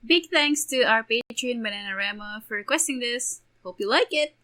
Big thanks to our patron Bananarama for requesting this. Hope you like it!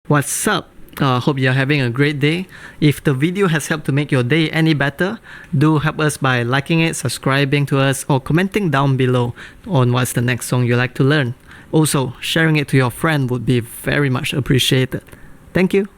What's up? Hope you're having a great day. If the video has helped to make your day any better, do help us by liking it, subscribing to us, or commenting down below on what's the next song you like to learn. Also, sharing it to your friend would be very much appreciated. Thank you.